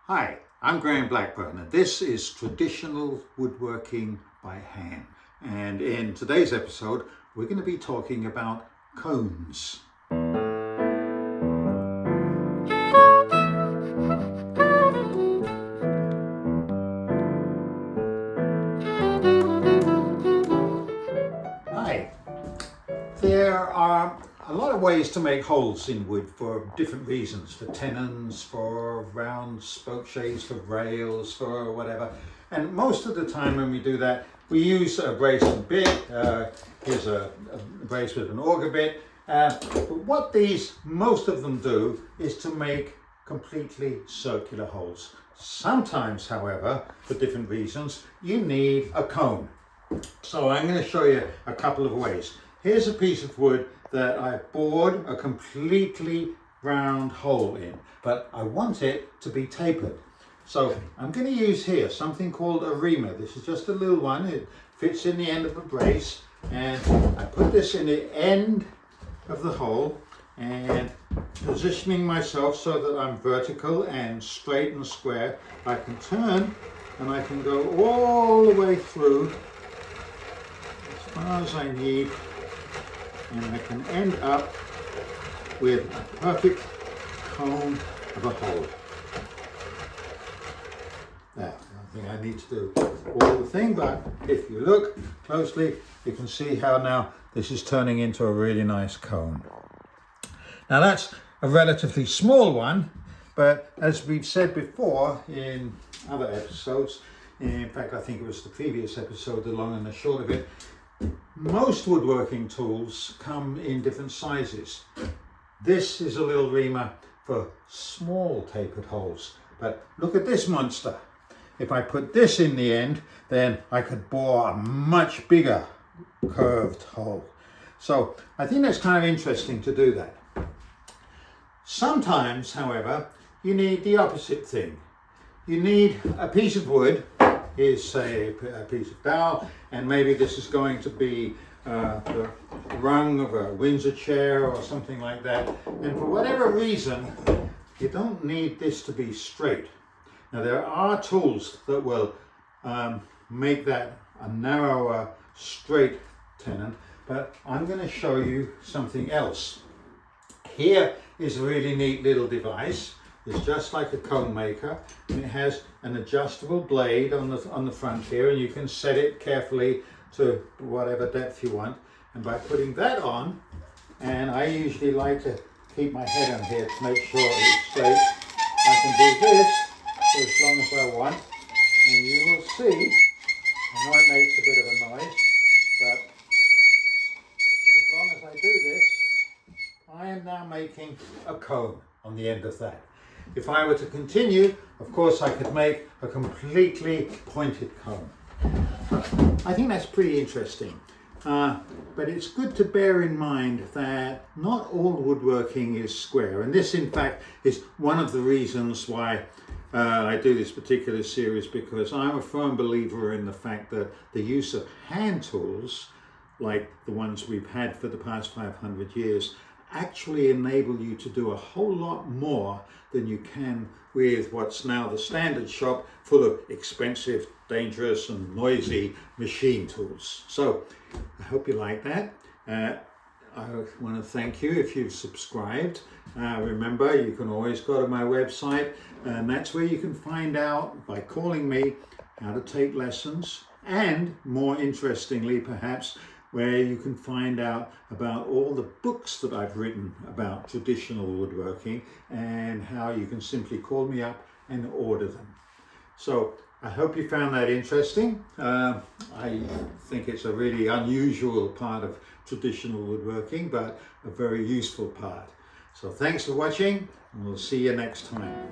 Hi, I'm Graham Blackburn and this is Traditional Woodworking by Hand. And in today's episode, we're going to be talking about cones. Hi. There are a lot of ways to make holes in wood for different reasons, for tenons, for round spoke shapes, for rails, for whatever. And most of the time when we do that, we use a brace and bit. Here's a brace with an auger bit. But what most of them do is to make completely circular holes. Sometimes, however, for different reasons, you need a cone. So I'm going to show you a couple of ways. Here's a piece of wood that I bored a completely round hole in, but I want it to be tapered. So I'm going to use here something called a reamer. This is just a little one. It fits in the end of a brace, and I put this in the end of the hole and positioning myself so that I'm vertical and straight and square. I can turn and I can go all the way through as far as I need, and I can end up with a perfect cone of a hole. Now, I think I need to do all the thing, but if you look closely, you can see how now this is turning into a really nice cone. Now that's a relatively small one, but as we've said before in other episodes, in fact I think it was the previous episode, the long and the short of it, most woodworking tools come in different sizes. This is a little reamer for small tapered holes, but look at this monster. If I put this in the end, then I could bore a much bigger curved hole. So I think that's kind of interesting to do that. Sometimes, however, you need the opposite thing. You need a piece of wood. Here's say a piece of dowel, and maybe this is going to be the rung of a Windsor chair or something like that. And for whatever reason, you don't need this to be straight. Now there are tools that will make that a narrower, straight tenon, but I'm going to show you something else. Here is a really neat little device. It's just like a cone maker, and it has an adjustable blade on the front here, and you can set it carefully to whatever depth you want. And by putting that on, and I usually like to keep my head on here to make sure it's straight, I can do this for as long as I want, and you will see, I know it makes a bit of a noise, but as long as I do this, I am now making a cone on the end of that. If I were to continue, of course I could make a completely pointed cone. I think that's pretty interesting. But it's good to bear in mind that not all woodworking is square. And this, in fact, is one of the reasons why I do this particular series, because I'm a firm believer in the fact that the use of hand tools, like the ones we've had for the past 500 years, actually enable you to do a whole lot more than you can with what's now the standard shop full of expensive, dangerous and noisy machine tools. So I hope you like that. I want to thank you if you've subscribed. Remember, you can always go to my website, and that's where you can find out, by calling me, how to take lessons, and more interestingly perhaps, where you can find out about all the books that I've written about traditional woodworking, and how you can simply call me up and order them. So I hope you found that interesting. I think it's a really unusual part of traditional woodworking, but a very useful part. So thanks for watching, and we'll see you next time.